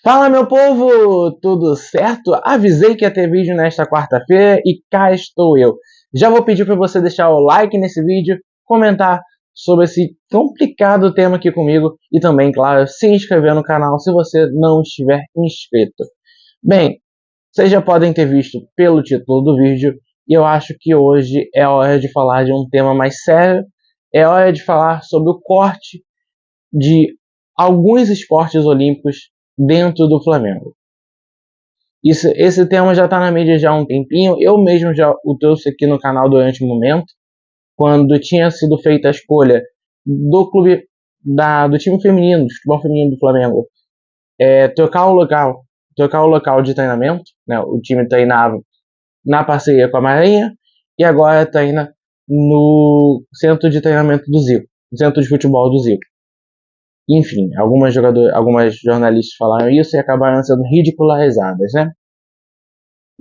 Fala, meu povo! Tudo certo? Avisei que ia ter vídeo nesta quarta-feira e cá estou eu. Já vou pedir para você deixar o like nesse vídeo, comentar sobre esse complicado tema aqui comigo e também, claro, se inscrever no canal se você não estiver inscrito. Bem, vocês já podem ter visto pelo título do vídeo e eu acho que hoje é hora de falar de um tema mais sério, é hora de falar sobre o corte de alguns esportes olímpicos dentro do Flamengo. Esse tema já está na mídia já há um tempinho, eu mesmo já o trouxe aqui no canal durante um momento, quando tinha sido feita a escolha do clube, do time feminino, do futebol feminino do Flamengo, trocar o local de treinamento, né? O time treinava na parceria com a Marinha e agora treina no centro de treinamento do Zico, no centro de futebol do Zico. Enfim, algumas jornalistas falaram isso e acabaram sendo ridicularizadas, né?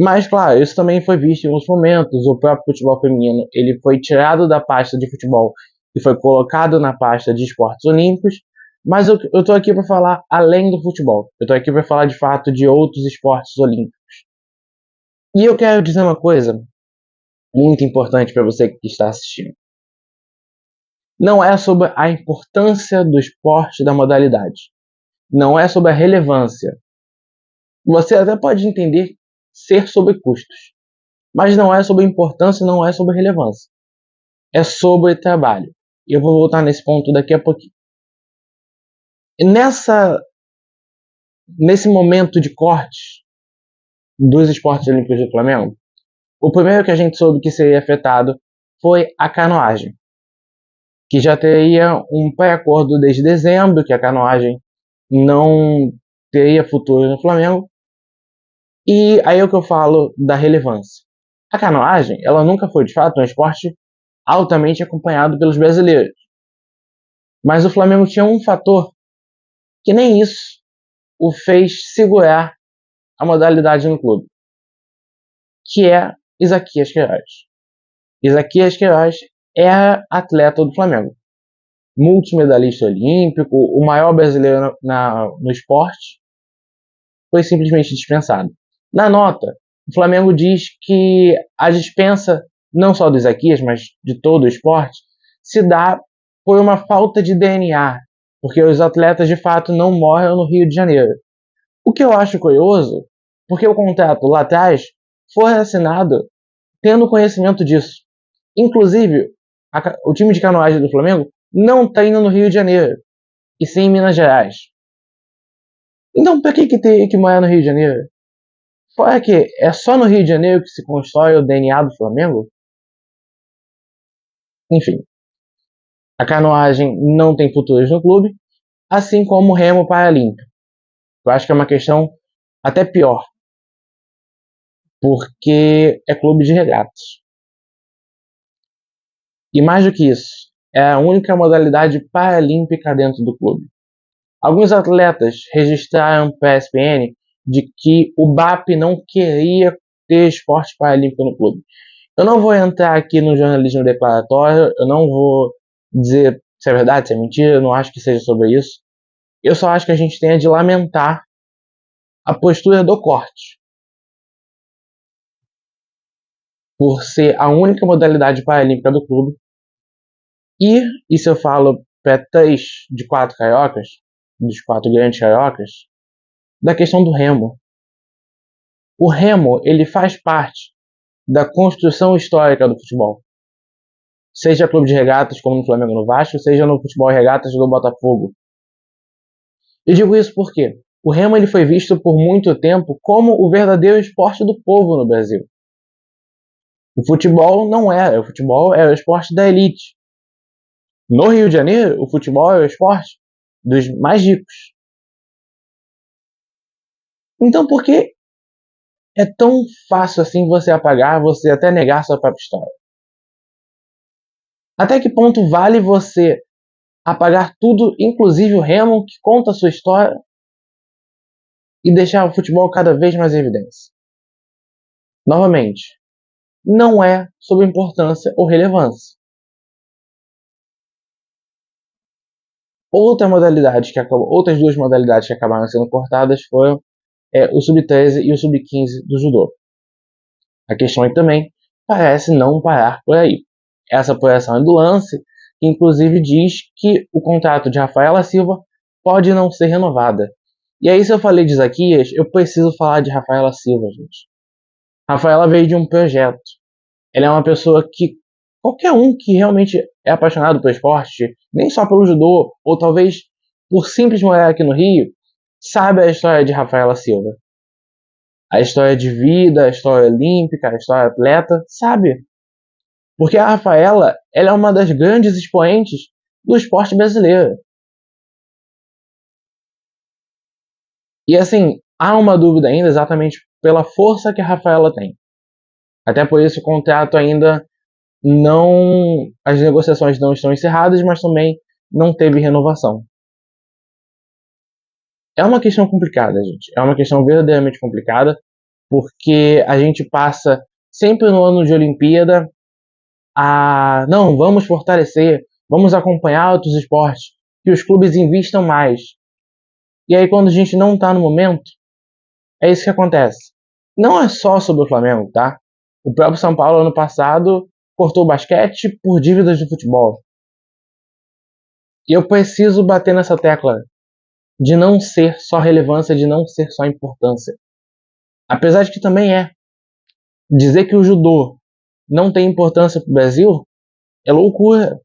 Mas, claro, isso também foi visto em alguns momentos. O próprio futebol feminino ele foi tirado da pasta de futebol e foi colocado na pasta de esportes olímpicos. Mas eu estou aqui para falar além do futebol. Eu estou aqui para falar de fato de outros esportes olímpicos. E eu quero dizer uma coisa muito importante para você que está assistindo. Não é sobre a importância do esporte, da modalidade. Não é sobre a relevância. Você até pode entender ser sobre custos, mas não é sobre importância, não é sobre relevância. É sobre trabalho. E eu vou voltar nesse ponto daqui a pouquinho. E nesse momento de corte dos esportes olímpicos do Flamengo, o primeiro que a gente soube que seria afetado foi a canoagem, que já teria um pré-acordo desde dezembro, que a canoagem não teria futuro no Flamengo. E aí é o que eu falo da relevância. A canoagem, ela nunca foi de fato um esporte altamente acompanhado pelos brasileiros. Mas o Flamengo tinha um fator que nem isso o fez segurar a modalidade no clube, que é Isaquias Queiroz. Isaquias Queiroz era atleta do Flamengo, multimedalista olímpico, o maior brasileiro no esporte, foi simplesmente dispensado. Na nota, o Flamengo diz que a dispensa, não só do Isaquias, mas de todo o esporte, se dá por uma falta de DNA, porque os atletas de fato não moram no Rio de Janeiro. O que eu acho curioso, porque o contrato lá atrás foi assinado tendo conhecimento disso. Inclusive, o time de canoagem do Flamengo não treina no Rio de Janeiro, e sim em Minas Gerais. Então, por que tem que morar no Rio de Janeiro? Fora que é só no Rio de Janeiro que se constrói o DNA do Flamengo? Enfim, a canoagem não tem futuros no clube, assim como o remo paralímpico. Eu acho que é uma questão até pior, porque é clube de regatas. E mais do que isso, é a única modalidade paralímpica dentro do clube. Alguns atletas registraram para a ESPN de que o BAP não queria ter esporte paralímpico no clube. Eu não vou entrar aqui no jornalismo declaratório, eu não vou dizer se é verdade, se é mentira, eu não acho que seja sobre isso. Eu só acho que a gente tem de lamentar a postura do corte, por ser a única modalidade paralímpica do clube. E isso eu falo para 3 de 4 cariocas, dos 4 grandes cariocas, da questão do remo. O remo, ele faz parte da construção histórica do futebol. Seja clube de regatas, como no Flamengo no Vasco, seja no futebol regatas do Botafogo. Eu digo isso porque o remo ele foi visto por muito tempo como o verdadeiro esporte do povo no Brasil. O futebol não era, o futebol era o esporte da elite. No Rio de Janeiro, o futebol é o esporte dos mais ricos. Então por que é tão fácil assim você apagar, você até negar sua própria história? Até que ponto vale você apagar tudo, inclusive o remo, que conta a sua história, e deixar o futebol cada vez mais em evidência? Novamente, não é sobre importância ou relevância. Outras duas modalidades que acabaram sendo cortadas foram o sub-13 e o sub-15 do judô. A questão aí também parece não parar por aí. Essa apuração é do Lance, que inclusive diz que o contrato de Rafaela Silva pode não ser renovada. E aí, se eu falei de Isaquias, eu preciso falar de Rafaela Silva, gente. Rafaela veio de um projeto. Ela é uma pessoa que qualquer um que realmente é apaixonado pelo esporte, nem só pelo judô, ou talvez por simples morar aqui no Rio, sabe a história de Rafaela Silva. A história de vida, a história olímpica, a história atleta, sabe? Porque a Rafaela, ela é uma das grandes expoentes do esporte brasileiro. E assim, há uma dúvida ainda exatamente pela força que a Rafaela tem. Até por isso o contrato ainda não... As negociações não estão encerradas, mas também não teve renovação. É uma questão complicada, gente. É uma questão verdadeiramente complicada, porque a gente passa sempre no ano de Olimpíada não, vamos fortalecer, vamos acompanhar outros esportes, que os clubes investam mais. E aí quando a gente não está no momento, é isso que acontece. Não é só sobre o Flamengo, tá? O próprio São Paulo ano passado cortou o basquete por dívidas do futebol. E eu preciso bater nessa tecla de não ser só relevância, de não ser só importância. Apesar de que também é. Dizer que o judô não tem importância para o Brasil é loucura.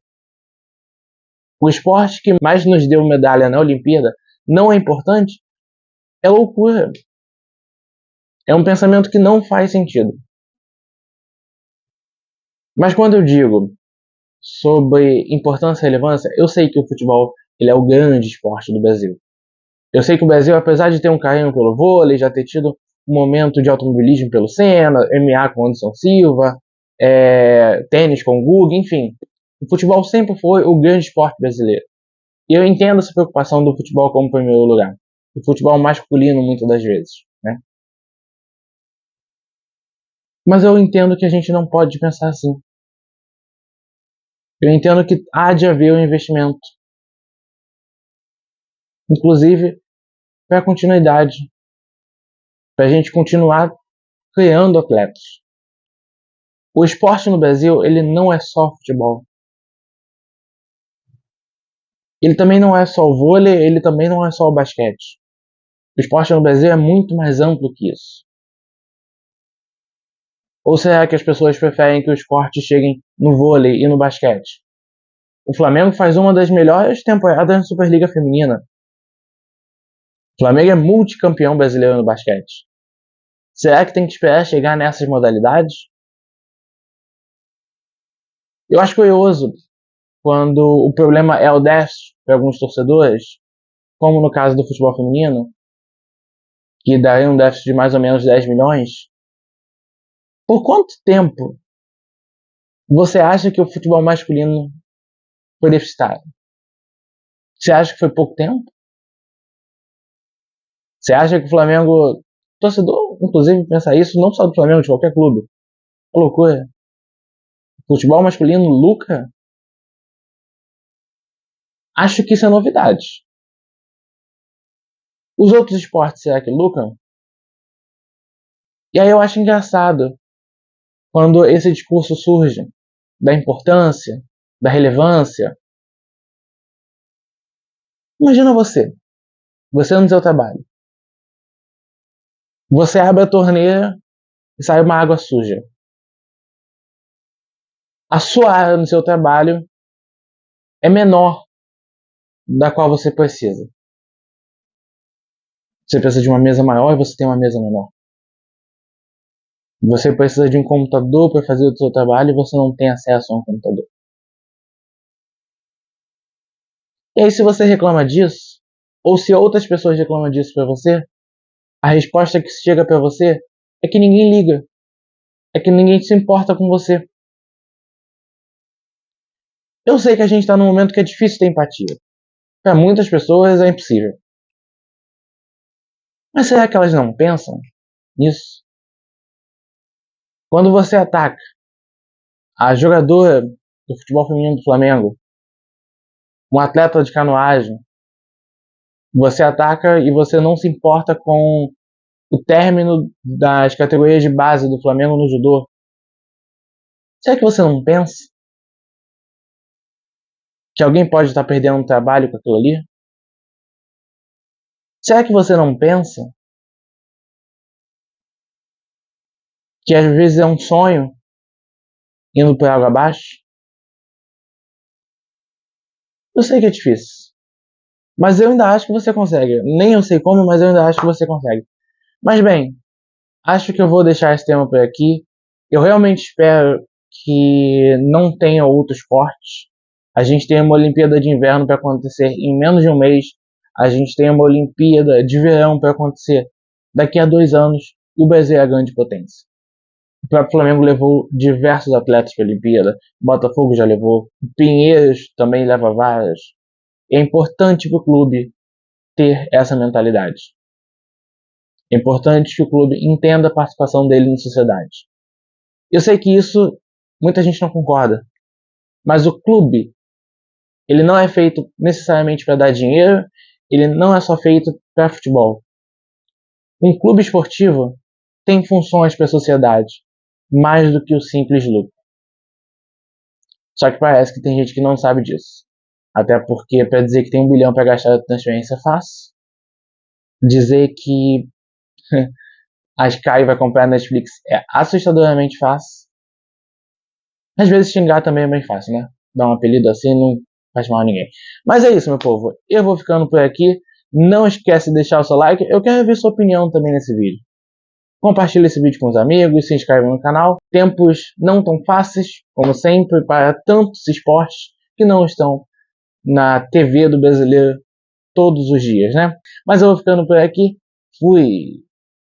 O esporte que mais nos deu medalha na Olimpíada não é importante é loucura. É um pensamento que não faz sentido. Mas quando eu digo sobre importância e relevância, eu sei que o futebol ele é o grande esporte do Brasil. Eu sei que o Brasil, apesar de ter um carinho pelo vôlei, já ter tido um momento de automobilismo pelo Senna, MMA com Anderson Silva, tênis com o Guga, enfim. O futebol sempre foi o grande esporte brasileiro. E eu entendo essa preocupação do futebol como primeiro lugar. O futebol masculino, muitas das vezes, né? Mas eu entendo que a gente não pode pensar assim. Eu entendo que há de haver um investimento. Inclusive, para a continuidade. Para a gente continuar criando atletas. O esporte no Brasil, ele não é só futebol. Ele também não é só o vôlei, ele também não é só o basquete. O esporte no Brasil é muito mais amplo que isso. Ou será que as pessoas preferem que os cortes cheguem no vôlei e no basquete? O Flamengo faz uma das melhores temporadas na Superliga Feminina. O Flamengo é multicampeão brasileiro no basquete. Será que tem que esperar chegar nessas modalidades? Eu acho curioso quando o problema é o déficit para alguns torcedores, como no caso do futebol feminino, que daria um déficit de mais ou menos 10 milhões. Por quanto tempo você acha que o futebol masculino foi deficitário? Você acha que foi pouco tempo? Você acha que o Flamengo... Torcedor, inclusive, pensa isso, não só do Flamengo, de qualquer clube. Que loucura. Futebol masculino lucra? Acho que isso é novidade. Os outros esportes, será que lucram? E aí eu acho engraçado quando esse discurso surge da importância, da relevância. Imagina você no seu trabalho. Você abre a torneira e sai uma água suja. A sua área no seu trabalho é menor da qual você precisa. Você precisa de uma mesa maior e você tem uma mesa menor. Você precisa de um computador para fazer o seu trabalho e você não tem acesso a um computador. E aí, se você reclama disso, ou se outras pessoas reclamam disso para você, a resposta que chega para você é que ninguém liga. É que ninguém se importa com você. Eu sei que a gente está num momento que é difícil ter empatia. Para muitas pessoas é impossível. Mas será que elas não pensam nisso? Quando você ataca a jogadora do futebol feminino do Flamengo, um atleta de canoagem, você ataca e você não se importa com o término das categorias de base do Flamengo no judô. Será que você não pensa que alguém pode estar perdendo um trabalho com aquilo ali? Será que você não pensa que às vezes é um sonho indo por água abaixo? Eu sei que é difícil, mas eu ainda acho que você consegue. Nem eu sei como, mas eu ainda acho que você consegue. Mas bem, acho que eu vou deixar esse tema por aqui. Eu realmente espero que não tenha outros cortes. A gente tem uma Olimpíada de Inverno para acontecer em menos de um mês. A gente tem uma Olimpíada de Verão para acontecer daqui a 2 anos. E o Brasil é a grande potência. O próprio Flamengo levou diversos atletas para a Olimpíada. O Botafogo já levou. O Pinheiros também leva várias. É importante para o clube ter essa mentalidade. É importante que o clube entenda a participação dele na sociedade. Eu sei que isso muita gente não concorda, mas o clube, ele não é feito necessariamente para dar dinheiro, ele não é só feito para futebol. Um clube esportivo tem funções para a sociedade, mais do que o simples lucro. Só que parece que tem gente que não sabe disso. Até porque para dizer que tem 1 bilhão para gastar de transferência é fácil. Dizer que a Sky vai comprar a Netflix é assustadoramente fácil. Às vezes xingar também é bem fácil, né? Dar um apelido assim não faz mal a ninguém. Mas é isso, meu povo. Eu vou ficando por aqui. Não esquece de deixar o seu like. Eu quero ver sua opinião também nesse vídeo. Compartilhe esse vídeo com os amigos, se inscreva no canal. Tempos não tão fáceis, como sempre, para tantos esportes que não estão na TV do brasileiro todos os dias, né? Mas eu vou ficando por aqui. Fui!